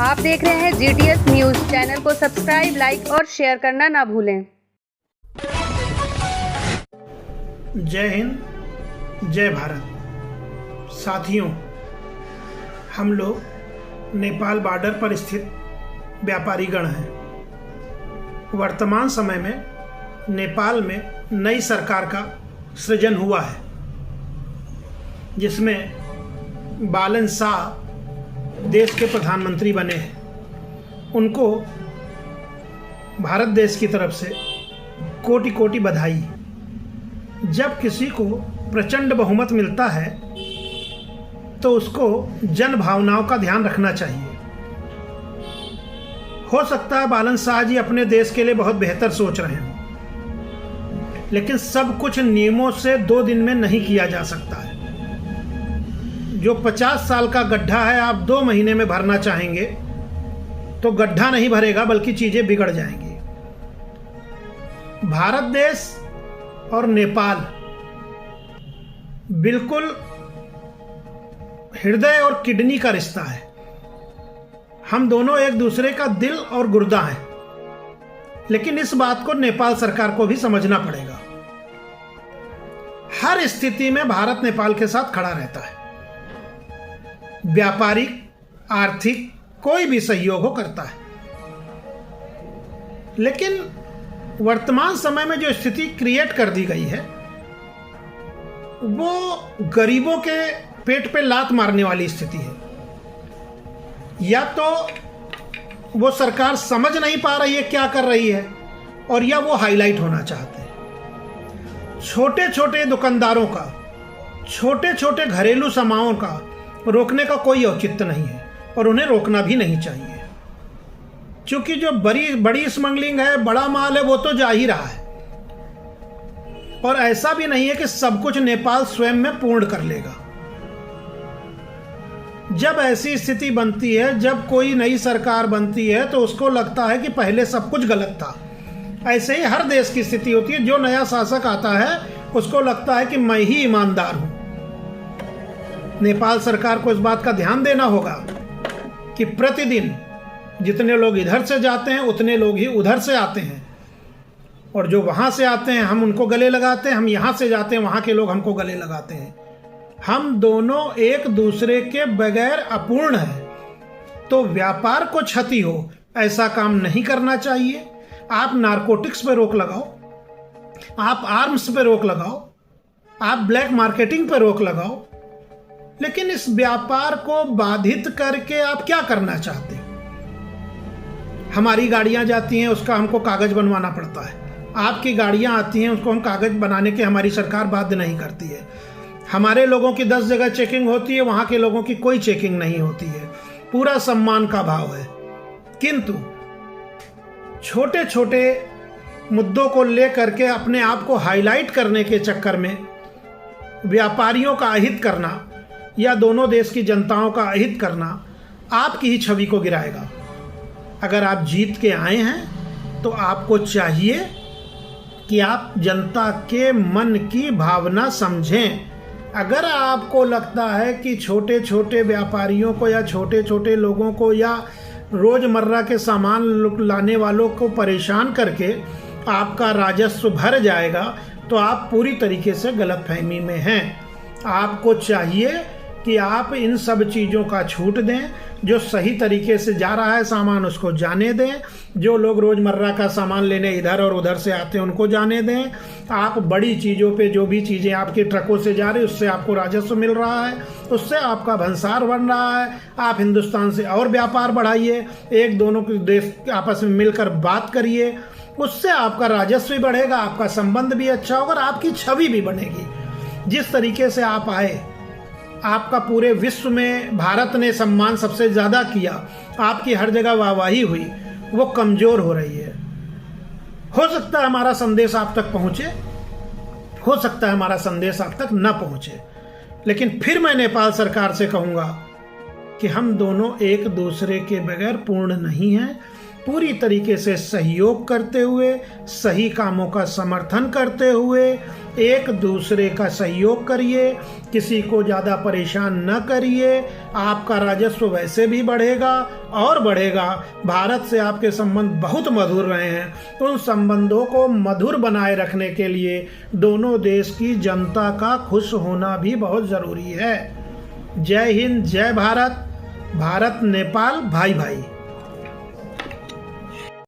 आप देख रहे हैं GTS न्यूज़। चैनल को सब्सक्राइब, लाइक और शेयर करना ना भूलें। जय हिंद, जय भारत। साथियों, हम लोग नेपाल बॉर्डर पर स्थित व्यापारी गण हैं। वर्तमान समय में नेपाल में नई सरकार का सृजन हुआ है, जिसमें बालन शाह देश के प्रधानमंत्री बने हैं। उनको भारत देश की तरफ से कोटि कोटि बधाई। जब किसी को प्रचंड बहुमत मिलता है तो उसको जन भावनाओं का ध्यान रखना चाहिए। हो सकता है बालन शाह जी अपने देश के लिए बहुत बेहतर सोच रहे हों, लेकिन सब कुछ नियमों से 2 दिन में नहीं किया जा सकता है। जो 50 साल का गड्ढा है, आप 2 महीने में भरना चाहेंगे तो गड्ढा नहीं भरेगा, बल्कि चीजें बिगड़ जाएंगी। भारत देश और नेपाल बिल्कुल हृदय और किडनी का रिश्ता है। हम दोनों एक दूसरे का दिल और गुर्दा हैं, लेकिन इस बात को नेपाल सरकार को भी समझना पड़ेगा। हर स्थिति में भारत नेपाल के साथ खड़ा रहता है। व्यापारिक, आर्थिक, कोई भी सहयोग हो करता है। लेकिन वर्तमान समय में जो स्थिति क्रिएट कर दी गई है, वो गरीबों के पेट पे लात मारने वाली स्थिति है। या तो वो सरकार समझ नहीं पा रही है क्या कर रही है, और या वो हाईलाइट होना चाहते हैं। छोटे छोटे दुकानदारों का, छोटे छोटे घरेलू सामानों का रोकने का कोई औचित्य नहीं है, और उन्हें रोकना भी नहीं चाहिए। क्योंकि जो बड़ी स्मगलिंग है, बड़ा माल है, वो तो जा ही रहा है। और ऐसा भी नहीं है कि सब कुछ नेपाल स्वयं में पूर्ण कर लेगा। जब ऐसी स्थिति बनती है, जब कोई नई सरकार बनती है, तो उसको लगता है कि पहले सब कुछ गलत था। ऐसे ही हर देश की स्थिति होती है। जो नया शासक आता है, उसको लगता है कि मैं ही ईमानदार हूं। नेपाल सरकार को इस बात का ध्यान देना होगा कि प्रतिदिन जितने लोग इधर से जाते हैं, उतने लोग ही उधर से आते हैं। और जो वहाँ से आते हैं, हम उनको गले लगाते हैं। हम यहाँ से जाते हैं, वहाँ के लोग हमको गले लगाते हैं। हम दोनों एक दूसरे के बगैर अपूर्ण हैं। तो व्यापार को क्षति हो, ऐसा काम नहीं करना चाहिए। आप नारकोटिक्स पे रोक लगाओ, आप आर्म्स पे रोक लगाओ, आप ब्लैक मार्केटिंग पे रोक लगाओ, लेकिन इस व्यापार को बाधित करके आप क्या करना चाहते हैं? हमारी गाड़ियां जाती हैं, उसका हमको कागज बनवाना पड़ता है। आपकी गाड़ियां आती हैं, उसको हम कागज बनाने के हमारी सरकार बाध्य नहीं करती है। हमारे लोगों की 10 जगह चेकिंग होती है, वहां के लोगों की कोई चेकिंग नहीं होती है। पूरा सम्मान का भाव है। किंतु छोटे छोटे मुद्दों को लेकर के अपने आप को हाईलाइट करने के चक्कर में व्यापारियों का अहित करना या दोनों देश की जनताओं का अहित करना आपकी ही छवि को गिराएगा। अगर आप जीत के आए हैं, तो आपको चाहिए कि आप जनता के मन की भावना समझें। अगर आपको लगता है कि छोटे छोटे व्यापारियों को या छोटे छोटे लोगों को या रोजमर्रा के सामान लाने वालों को परेशान करके आपका राजस्व भर जाएगा, तो आप पूरी तरीके से गलतफहमी में हैं। आपको चाहिए कि आप इन सब चीज़ों का छूट दें। जो सही तरीके से जा रहा है सामान, उसको जाने दें। जो लोग रोज़मर्रा का सामान लेने इधर और उधर से आते हैं, उनको जाने दें। आप बड़ी चीज़ों पे, जो भी चीज़ें आपके ट्रकों से जा रही, उससे आपको राजस्व मिल रहा है, उससे आपका भंसार बन रहा है। आप हिंदुस्तान से और व्यापार बढ़ाइए, एक दोनों के देश आपस में मिलकर बात करिए, उससे आपका राजस्व भी बढ़ेगा, आपका संबंध भी अच्छा होगा और आपकी छवि भी बनेगी। जिस तरीके से आप आए, आपका पूरे विश्व में भारत ने सम्मान सबसे ज़्यादा किया, आपकी हर जगह वाहवाही हुई, वो कमज़ोर हो रही है। हो सकता है हमारा संदेश आप तक पहुँचे, हो सकता है हमारा संदेश आप तक न पहुँचे, लेकिन फिर मैं नेपाल सरकार से कहूँगा कि हम दोनों एक दूसरे के बगैर पूर्ण नहीं हैं। पूरी तरीके से सहयोग करते हुए, सही कामों का समर्थन करते हुए एक दूसरे का सहयोग करिए, किसी को ज़्यादा परेशान न करिए। आपका राजस्व वैसे भी बढ़ेगा और बढ़ेगा। भारत से आपके संबंध बहुत मधुर रहे हैं। उन संबंधों को मधुर बनाए रखने के लिए दोनों देश की जनता का खुश होना भी बहुत ज़रूरी है। जय हिंद, जय भारत। भारत नेपाल भाई भाई।